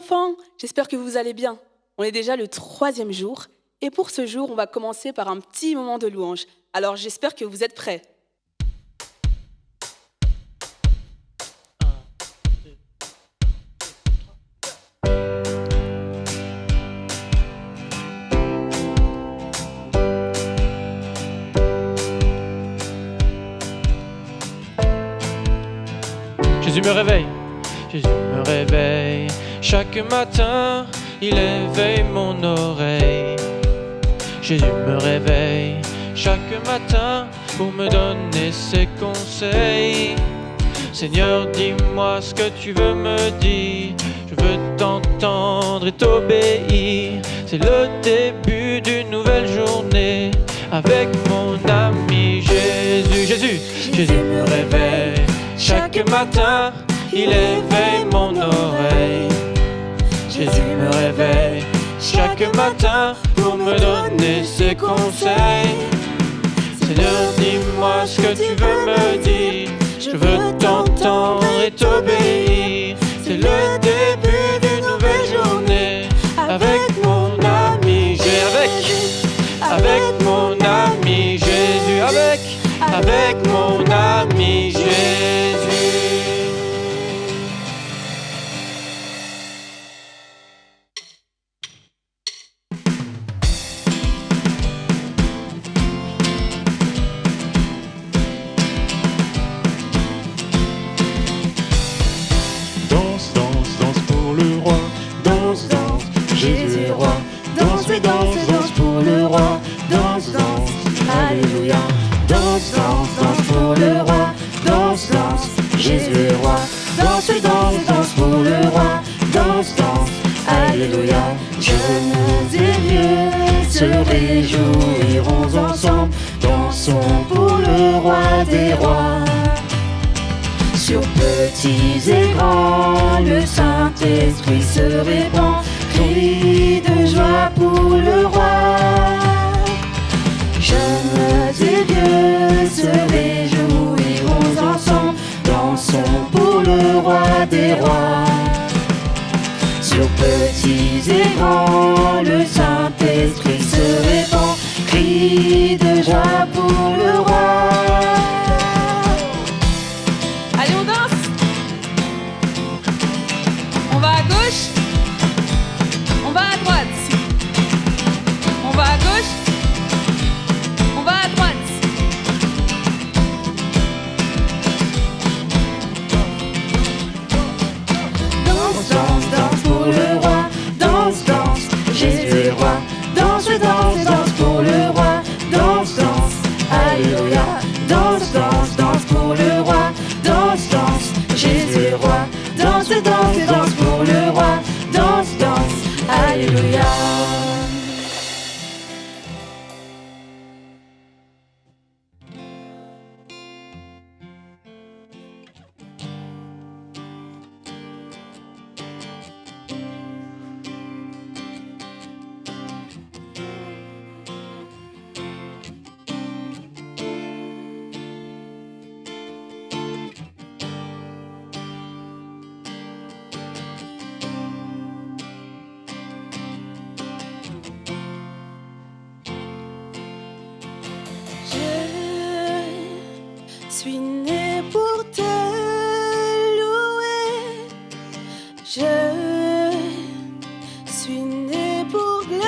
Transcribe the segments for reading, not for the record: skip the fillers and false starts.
enfants, j'espère que vous allez bien. On est déjà le 3e jour et pour ce jour, on va commencer par un petit moment de louange. Alors j'espère que vous êtes prêts. Jésus me réveille, Jésus me réveille. Chaque matin, il éveille mon oreille. Jésus me réveille chaque matin pour me donner ses conseils. Seigneur, dis-moi ce que tu veux me dire. Je veux t'entendre et t'obéir. C'est le début d'une nouvelle journée avec mon ami Jésus. Jésus me réveille. Chaque matin, il éveille mon oreille. Jésus me réveille chaque matin pour me donner ses conseils. Seigneur, dis-moi ce que tu veux me dire. Je veux t'entendre et t'obéir. C'est le début d'une nouvelle journée avec mon ami Jésus. Avec mon ami Jésus. Avec mon ami Jésus. Danse, danse, danse pour le roi. Danse, danse, Jésus est roi. Danse et danse et danse pour le roi. Danse, danse, alléluia. Danse, danse, danse pour le roi. Danse, danse, Jésus est roi. Danse et danse et danse pour le roi. Danse, danse, alléluia. Jeunes et vieux se réjouiront ensemble. Dansons pour le roi des rois. Sur petits et grands, le Saint-Esprit se répand. Cris de joie pour le roi. Jeunes et vieux se réjouiront ensemble. Dansons pour le roi des rois. Sur petits et grands, le Saint-Esprit se répand. Cris de joie pour le roi. Allez, on danse. On va à gauche. On va à droite. On va à gauche. On va à droite. Danse, danse, danse pour le roi. Danse, danse, Jésus est roi. Danse, danse, danse pour le roi. Danse, danse, alléluia. Danse, danse, danse pour le roi. Danse, danse, Jésus est roi. Danse, danse, danse pour le roi. Danse, danse, alléluia. Je suis né pour te louer. Je suis né pour glorifier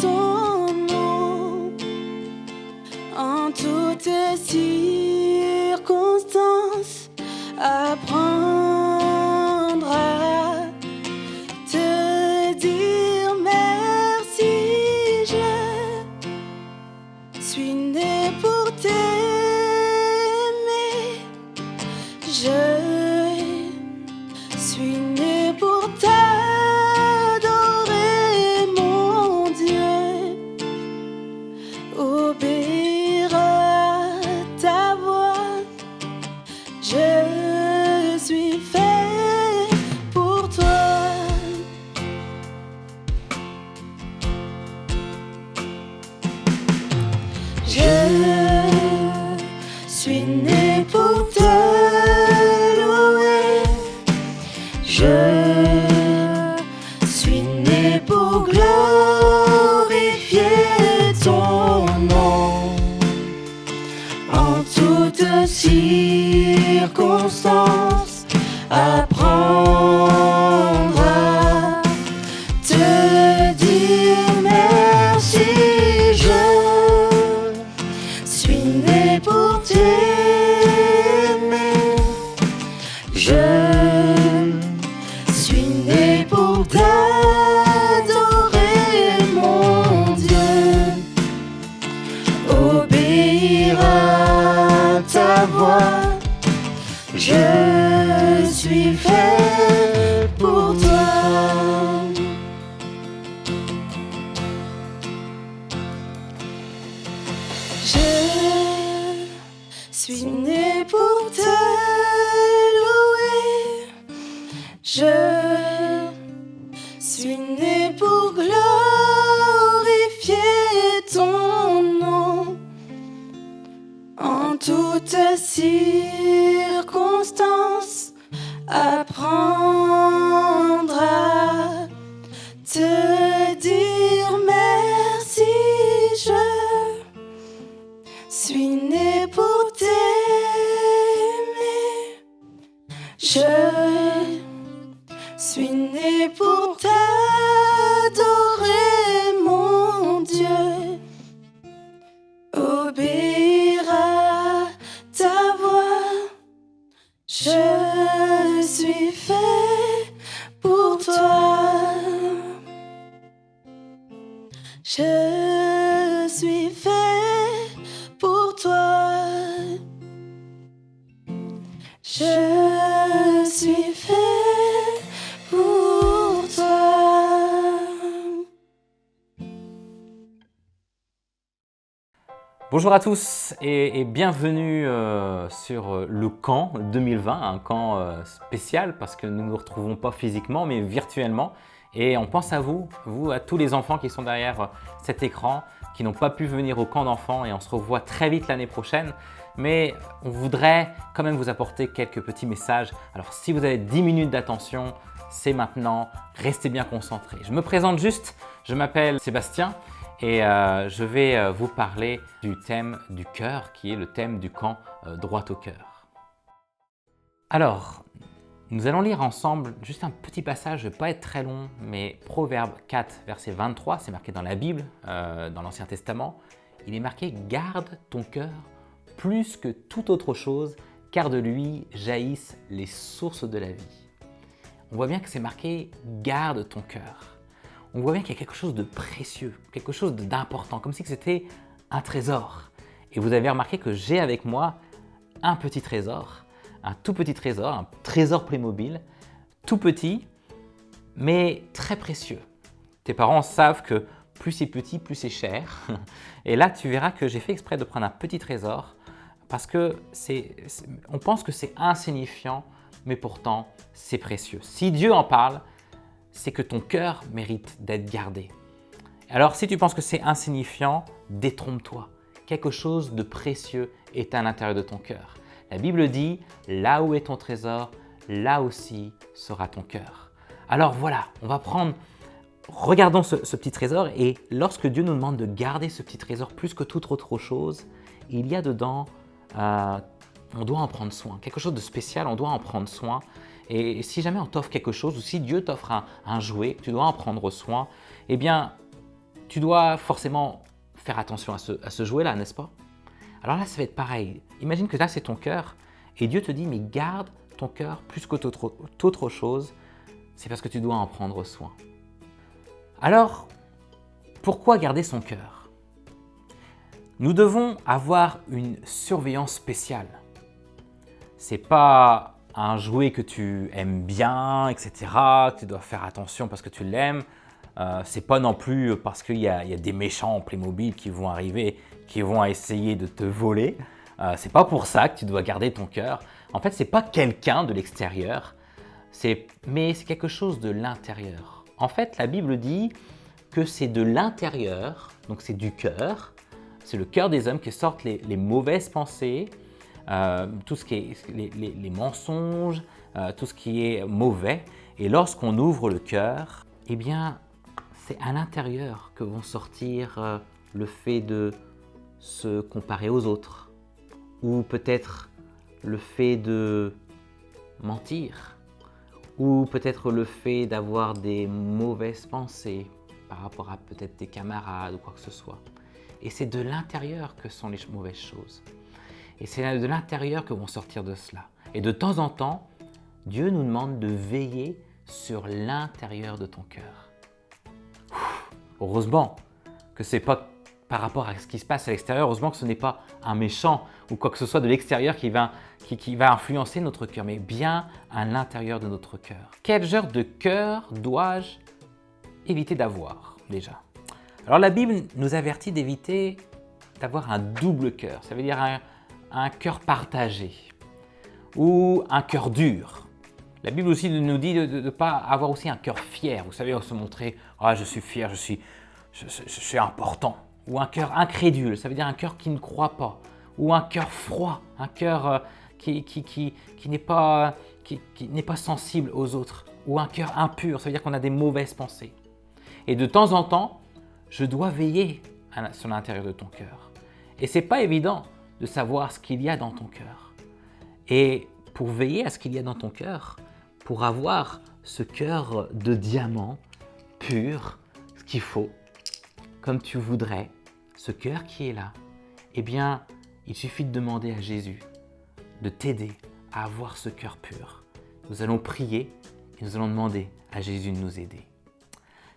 ton nom. En toutes circonstances, apprendre à te dire merci. Je suis né pour t'aimer. Je suis né pour te louer. Je suis né pour glorifier ton nom. En toutes circonstances, apprendre à te dire merci. Je suis né pour t'aimer. Je suis né pour t'adorer, mon Dieu. Obéir à ta voix. Je suis fait pour toi. Je suis fait pour toi. Je suis fait pour toi. Bonjour à tous et bienvenue sur le camp 2020, un camp spécial parce que nous ne nous retrouvons pas physiquement mais virtuellement. Et on pense à vous, à tous les enfants qui sont derrière cet écran, qui n'ont pas pu venir au camp d'enfants et on se revoit très vite l'année prochaine. Mais on voudrait quand même vous apporter quelques petits messages. Alors si vous avez 10 minutes d'attention, c'est maintenant, restez bien concentrés. Je me présente juste, je m'appelle Sébastien et je vais vous parler du thème du cœur qui est le thème du camp droit au cœur. Alors, nous allons lire ensemble juste un petit passage, je ne vais pas être très long, mais Proverbe 4, verset 23, c'est marqué dans la Bible, dans l'Ancien Testament. Il est marqué « Garde ton cœur plus que toute autre chose, car de lui jaillissent les sources de la vie. » On voit bien que c'est marqué « Garde ton cœur ». On voit bien qu'il y a quelque chose de précieux, quelque chose d'important, comme si c'était un trésor. Et vous avez remarqué que j'ai avec moi un petit trésor, un tout petit trésor, un trésor Playmobil, tout petit, mais très précieux. Tes parents savent que plus c'est petit, plus c'est cher. Et là, tu verras que j'ai fait exprès de prendre un petit trésor parce que on pense que c'est insignifiant, mais pourtant, c'est précieux. Si Dieu en parle, c'est que ton cœur mérite d'être gardé. Alors, si tu penses que c'est insignifiant, détrompe-toi. Quelque chose de précieux est à l'intérieur de ton cœur. La Bible dit « Là où est ton trésor, là aussi sera ton cœur ». Alors voilà, regardons ce petit trésor et lorsque Dieu nous demande de garder ce petit trésor plus que toute autre chose, il y a dedans, on doit en prendre soin. Quelque chose de spécial, on doit en prendre soin. Et si jamais on t'offre quelque chose ou si Dieu t'offre un jouet, tu dois en prendre soin, eh bien, tu dois forcément faire attention à ce jouet-là, n'est-ce pas? Alors là, ça va être pareil. Imagine que là, c'est ton cœur et Dieu te dit, mais garde ton cœur plus que toute autre chose. C'est parce que tu dois en prendre soin. Alors, pourquoi garder son cœur? Nous devons avoir une surveillance spéciale. C'est pas un jouet que tu aimes bien, etc., que tu dois faire attention parce que tu l'aimes. C'est pas non plus parce qu'il y a des méchants Playmobil qui vont arriver, qui vont essayer de te voler. C'est pas pour ça que tu dois garder ton cœur. En fait, c'est pas quelqu'un de l'extérieur, mais c'est quelque chose de l'intérieur. En fait, la Bible dit que c'est de l'intérieur, donc c'est du cœur, c'est le cœur des hommes qui sortent les mauvaises pensées, tout ce qui est les mensonges, tout ce qui est mauvais. Et lorsqu'on ouvre le cœur, eh bien, c'est à l'intérieur que vont sortir le fait de se comparer aux autres, ou peut-être le fait de mentir, ou peut-être le fait d'avoir des mauvaises pensées par rapport à peut-être tes camarades ou quoi que ce soit. Et c'est de l'intérieur que sont les mauvaises choses. Et c'est de l'intérieur que vont sortir de cela. Et de temps en temps, Dieu nous demande de veiller sur l'intérieur de ton cœur. Heureusement que ce n'est pas par rapport à ce qui se passe à l'extérieur, heureusement que ce n'est pas un méchant ou quoi que ce soit de l'extérieur qui va influencer notre cœur, mais bien à l'intérieur de notre cœur. Quel genre de cœur dois-je éviter d'avoir déjà? Alors la Bible nous avertit d'éviter d'avoir un double cœur. Ça veut dire un cœur partagé ou un cœur dur. La Bible aussi nous dit de ne pas avoir aussi un cœur fier. Vous savez, se montrer « Ah, je suis fier, je suis important ». Ou un cœur incrédule, ça veut dire un cœur qui ne croit pas. Ou un cœur froid, un cœur qui n'est pas sensible aux autres. Ou un cœur impur, ça veut dire qu'on a des mauvaises pensées. Et de temps en temps, je dois veiller sur l'intérieur de ton cœur. Et ce n'est pas évident de savoir ce qu'il y a dans ton cœur. Et pour veiller à ce qu'il y a dans ton cœur, pour avoir ce cœur de diamant pur, ce qu'il faut, comme tu voudrais, ce cœur qui est là, eh bien, il suffit de demander à Jésus de t'aider à avoir ce cœur pur. Nous allons prier et nous allons demander à Jésus de nous aider.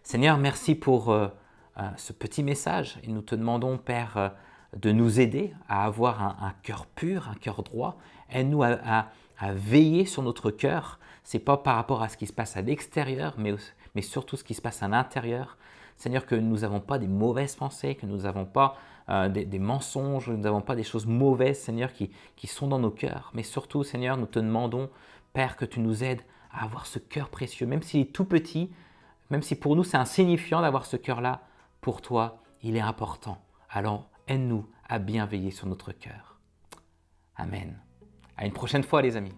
Seigneur, merci pour ce petit message et nous te demandons, Père, de nous aider à avoir un cœur pur, un cœur droit. Aide-nous à veiller sur notre cœur. Ce n'est pas par rapport à ce qui se passe à l'extérieur, mais surtout ce qui se passe à l'intérieur. Seigneur, que nous n'avons pas des mauvaises pensées, que nous n'avons pas des mensonges, que nous n'avons pas des choses mauvaises, Seigneur, qui sont dans nos cœurs. Mais surtout, Seigneur, nous te demandons, Père, que tu nous aides à avoir ce cœur précieux, même s'il est tout petit, même si pour nous c'est insignifiant d'avoir ce cœur-là, pour toi, il est important. Alors, aide-nous à bien veiller sur notre cœur. Amen. À une prochaine fois, les amis.